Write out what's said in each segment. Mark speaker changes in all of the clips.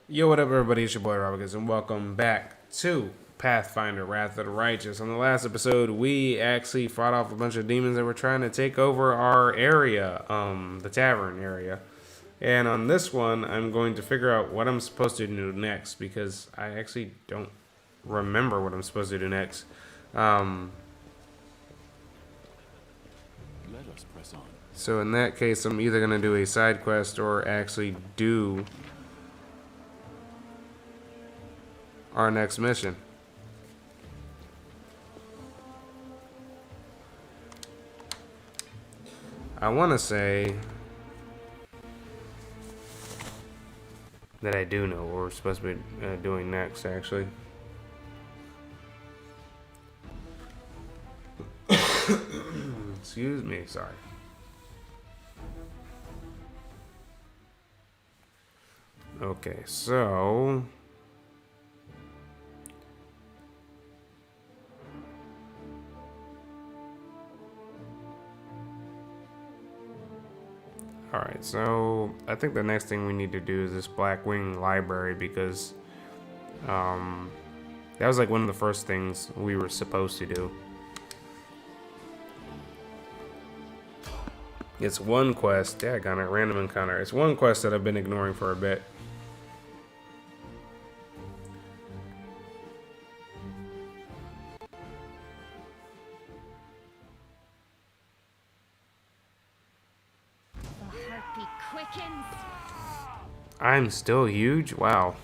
Speaker 1: Yo, what up, everybody? It's your boy Robacus, and welcome back to Pathfinder Wrath of the Righteous. On the last episode, we actually fought off a bunch of demons that were trying to take over our area, the tavern area. And on this one, I'm going to figure out what I'm supposed to do next because I actually don't remember what I'm supposed to do next. Um,
Speaker 2: Let us press on.
Speaker 1: so in that case, I'm either going to do a side quest or actually do our next mission. I want to say that I do know what we're supposed to be doing next, actually. Excuse me, sorry. Okay, so alright, so I think the next thing we need to do is this Blackwing Library because that was like one of the first things we were supposed to do. It's one quest, yeah, I got a random encounter. It's one quest that I've been ignoring for a bit.
Speaker 3: The heartbeat quickens.
Speaker 1: I'm still huge? Wow.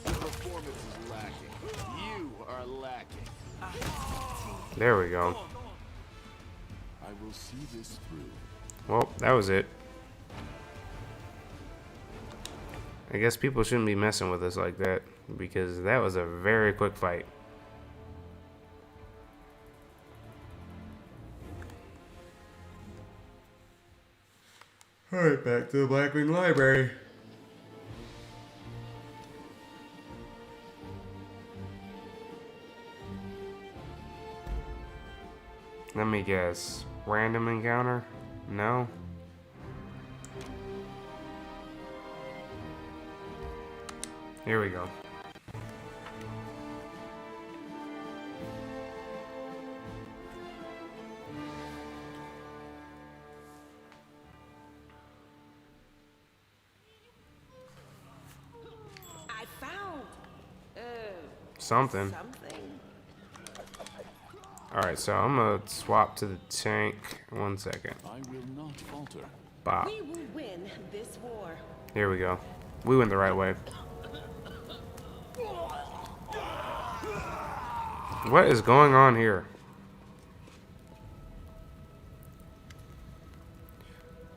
Speaker 2: Your performance is lacking. You are lacking.
Speaker 1: There we go.
Speaker 2: I will see this through.
Speaker 1: Well, that was it. I guess people shouldn't be messing with us like that because that was a very quick fight. Alright, back to the Blackwing Library. Let me guess. Random encounter? No? Here we go.
Speaker 4: I found
Speaker 1: Something.
Speaker 4: something.
Speaker 1: Alright, so I'm gonna swap to the tank. 1 second.
Speaker 2: I will not falter.
Speaker 1: Bop.
Speaker 4: We will win this war.
Speaker 1: Here we go. We went the right way. What is going on here?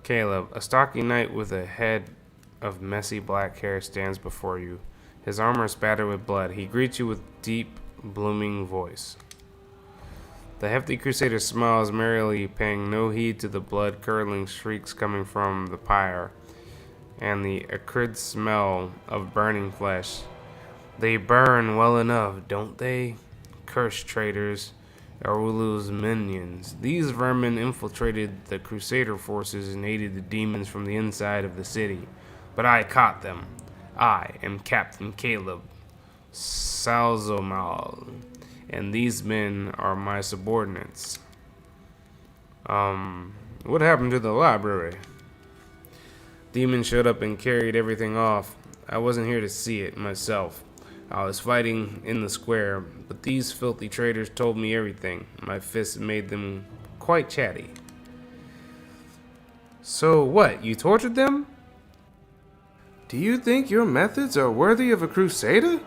Speaker 1: Caleb, a stocky knight with a head of messy black hair stands before you. His armor is spattered with blood. He greets you with deep, blooming voice. The hefty crusader smiles merrily, paying no heed to the blood-curdling shrieks coming from the pyre and the acrid smell of burning flesh. They burn well enough, don't they? Cursed traitors, Arulu's minions. These vermin infiltrated the crusader forces and aided the demons from the inside of the city. But I caught them. I am Captain Caleb Salzomal, and these men are my subordinates. What happened to the library? Demons showed up and carried everything off. I wasn't here to see it myself. I was fighting in the square, but these filthy traitors told me everything. My fists made them quite chatty. So what, you tortured them? Do you think your methods are worthy of a crusader?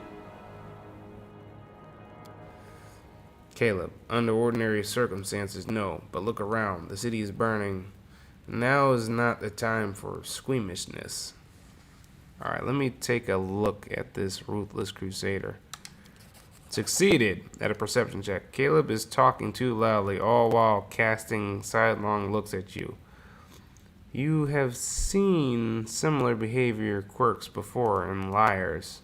Speaker 1: Caleb, under ordinary circumstances, no, but look around. The city is burning. Now is not the time for squeamishness. Alright, let me take a look at this ruthless crusader. Succeeded at a perception check. Caleb is talking too loudly, all while casting sidelong looks at you. You have seen similar behavior quirks before in liars.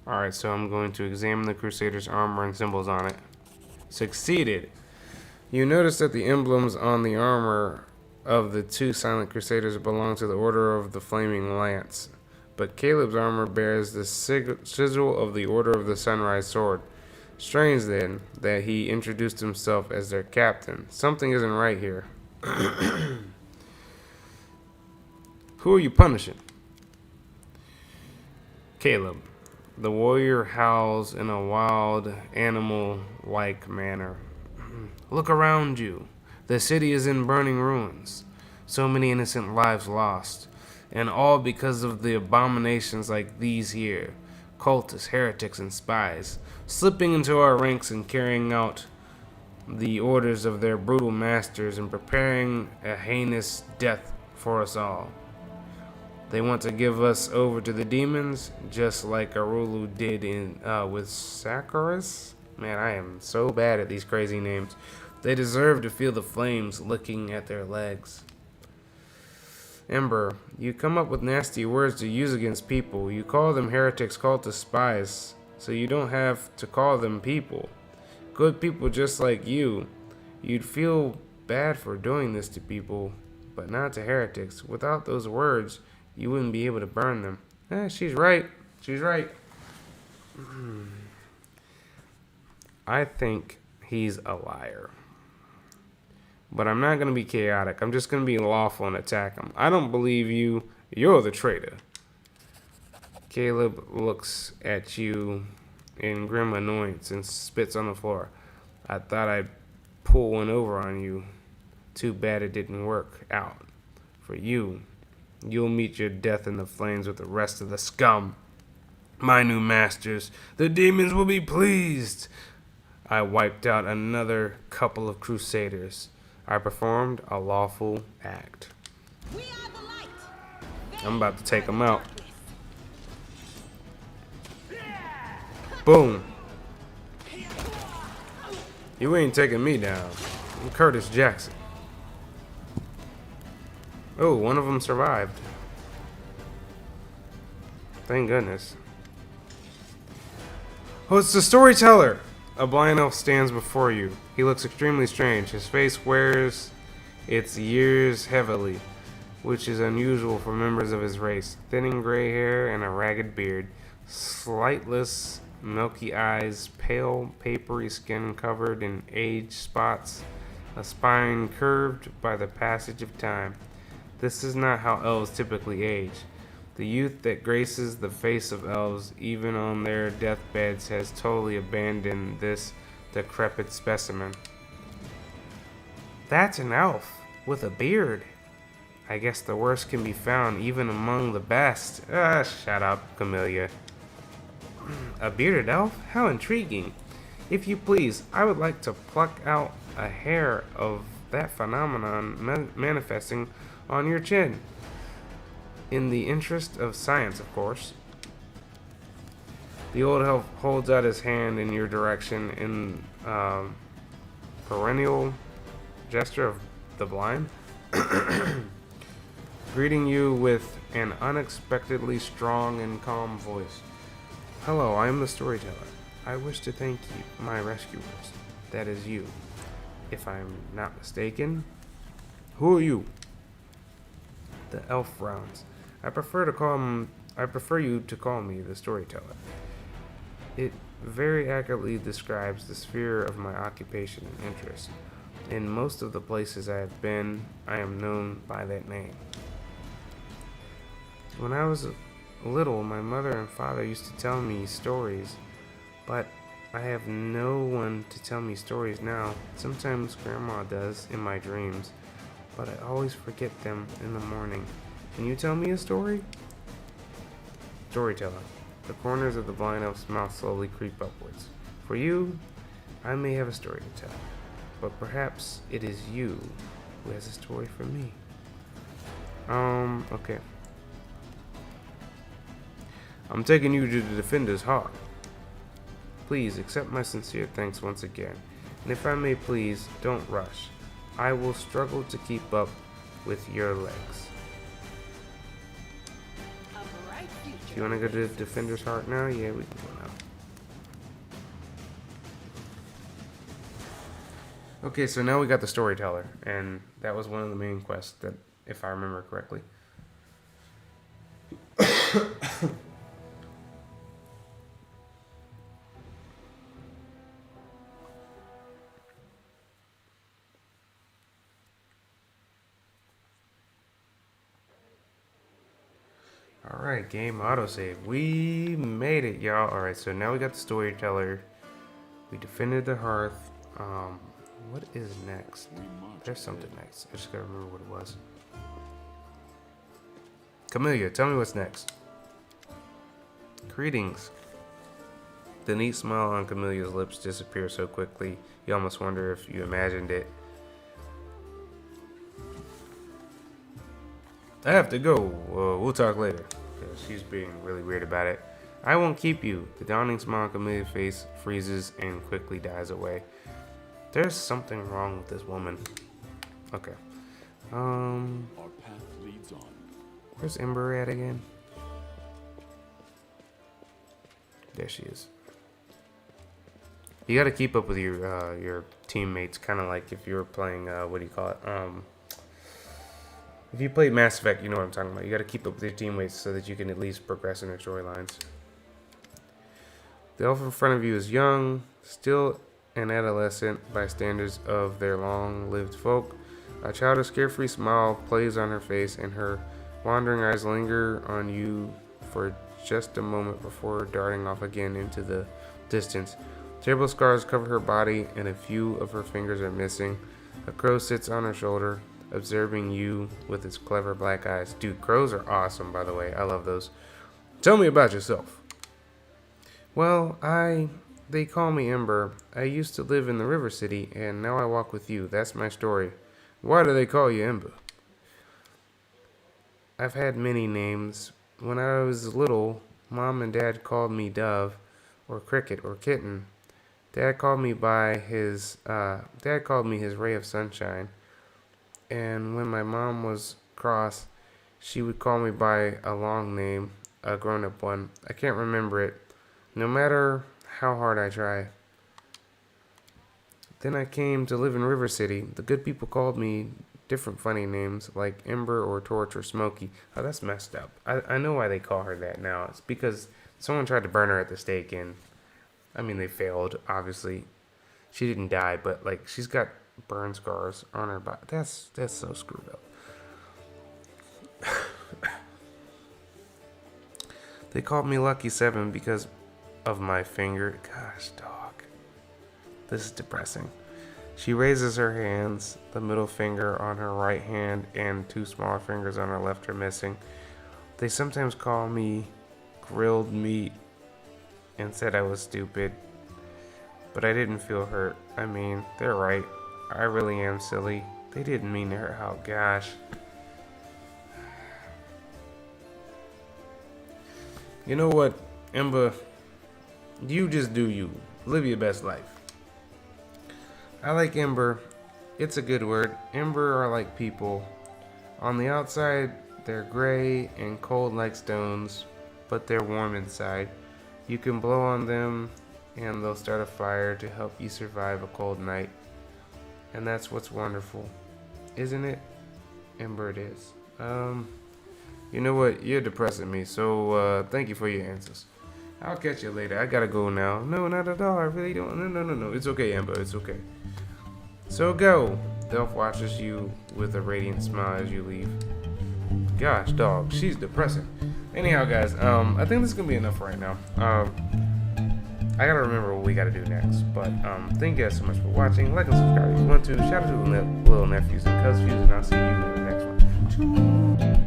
Speaker 1: Alright, so I'm going to examine the Crusader's armor and symbols on it. Succeeded. You notice that the emblems on the armor of the two silent crusaders belong to the Order of the Flaming Lance, but Caleb's armor bears the sigil of the Order of the Sunrise Sword. Strange, then, that he introduced himself as their captain. Something isn't right here. Who are you punishing? Caleb. The warrior howls in a wild, animal-like manner. Look around you. The city is in burning ruins. So many innocent lives lost. And all because of the abominations like these here. Cultists, heretics, and spies. Slipping into our ranks and carrying out the orders of their brutal masters and preparing a heinous death for us all. They want to give us over to the demons, just like Arulu did with Sakaris. Man, I am so bad at these crazy names. They deserve to feel the flames licking at their legs. Ember, you come up with nasty words to use against people. You call them heretics, cultists, spies, so you don't have to call them people. Good people just like you. You'd feel bad for doing this to people, but not to heretics. Without those words, you wouldn't be able to burn them. She's right. She's right. I think he's a liar. But I'm not going to be chaotic. I'm just going to be lawful and attack him. I don't believe you. You're the traitor. Caleb looks at you in grim annoyance and spits on the floor. I thought I'd pull one over on you. Too bad it didn't work out. For you, you'll meet your death in the flames with the rest of the scum. My new masters, the demons will be pleased. I wiped out another couple of crusaders. I performed a lawful act.
Speaker 4: We are the light.
Speaker 1: I'm about to take them out. Boom. You ain't taking me down. I'm Curtis Jackson. Oh, one of them survived. Thank goodness. Oh, it's the storyteller! A blind elf stands before you. He looks extremely strange. His face wears its years heavily, which is unusual for members of his race. Thinning gray hair and a ragged beard. Slightless, milky eyes, pale, papery skin covered in age spots. A spine curved by the passage of time. This is not how elves typically age. The youth that graces the face of elves, even on their deathbeds, has totally abandoned this decrepit specimen. That's an elf with a beard. I guess the worst can be found even among the best. Shut up, Camellia. A bearded elf? How intriguing. If you please, I would like to pluck out a hair of that phenomenon manifesting on your chin. In the interest of science, of course. The old elf holds out his hand in your direction in perennial gesture of the blind, greeting you with an unexpectedly strong and calm voice. Hello, I am the storyteller. I wish to thank you, my rescuers. That is you. If I am not mistaken. Who are you? The elf frowns. I prefer you to call me the storyteller. It very accurately describes the sphere of my occupation and interest. In most of the places I have been, I am known by that name. When I was little, my mother and father used to tell me stories, but I have no one to tell me stories now. Sometimes Grandma does in my dreams, but I always forget them in the morning. Can you tell me a story? Storyteller. The corners of the blind elf's mouth slowly creep upwards. For you, I may have a story to tell, but perhaps it is you who has a story for me. Okay. I'm taking you to the Defender's Heart. Please accept my sincere thanks once again, and if I may please, don't rush. I will struggle to keep up with your legs. You want to go to the Defender's Heart now? Yeah, we can go Okay, so now we got the storyteller, and that was one of the main quests that, if I remember correctly. Alright, game autosave. We made it, y'all. Alright, so now we got the storyteller. We defended the hearth. What is next? There's something next. I just gotta remember what it was. Camellia, tell me what's next. Greetings. The neat smile on Camelia's lips disappears so quickly, you almost wonder if you imagined it. I have to go. We'll talk later. She's being really weird about it. I won't keep you. The dawning smile on Camelia's face freezes and quickly dies away. There's something wrong with this woman. Okay.
Speaker 2: Our path leads on.
Speaker 1: Where's Ember at again? There she is. You got to keep up with your teammates, kind of like if you were playing what do you call it? If you played Mass Effect, you know what I'm talking about. You got to keep up with your teammates so that you can at least progress in their storylines. The elf in front of you is young, still an adolescent by standards of their long-lived folk. A childish, carefree smile plays on her face, and her wandering eyes linger on you for just a moment before darting off again into the distance. Terrible scars cover her body, and a few of her fingers are missing. A crow sits on her shoulder, observing you with its clever black eyes. Dude, crows are awesome, by the way. I love those. Tell me about yourself. Well, they call me Ember. I used to live in the River City, and now I walk with you. That's my story. Why do they call you Ember? I've had many names. When I was little, Mom and Dad called me Dove, or Cricket, or Kitten. Dad called me his ray of sunshine. And when my mom was cross, she would call me by a long name, a grown-up one. I can't remember it, no matter how hard I try. Then I came to live in River City. The good people called me different funny names, like Ember or Torch or Smoky. Oh, that's messed up. I know why they call her that now. It's because someone tried to burn her at the stake, and I mean, they failed, obviously. She didn't die, but, like, she's got burn scars on her body. That's so screwed up. They called me Lucky 7 because of my finger. Gosh, dog. This is depressing. She raises her hands. The middle finger on her right hand and two smaller fingers on her left are missing. They sometimes call me grilled meat and said I was stupid. But I didn't feel hurt. I mean, they're right. I really am silly. They didn't mean to hurt. Oh, gosh. You know what, Ember? You just do you. Live your best life. I like Ember. It's a good word. Ember are like people. On the outside, they're gray and cold like stones, but they're warm inside. You can blow on them, and they'll start a fire to help you survive a cold night. And that's what's wonderful. Isn't it? Ember it is. You know what? You're depressing me, so thank you for your answers. I'll catch you later. I gotta go now. No, not at all. I really don't. No. It's okay, Ember. It's okay. So go. The elf watches you with a radiant smile as you leave. Gosh, dog. She's depressing. Anyhow, guys, I think this is gonna be enough right now. I gotta remember what we gotta do next. But thank you guys so much for watching. Like and subscribe if you want to. Shout out to the little nephews and cousins, and I'll see you in the next one.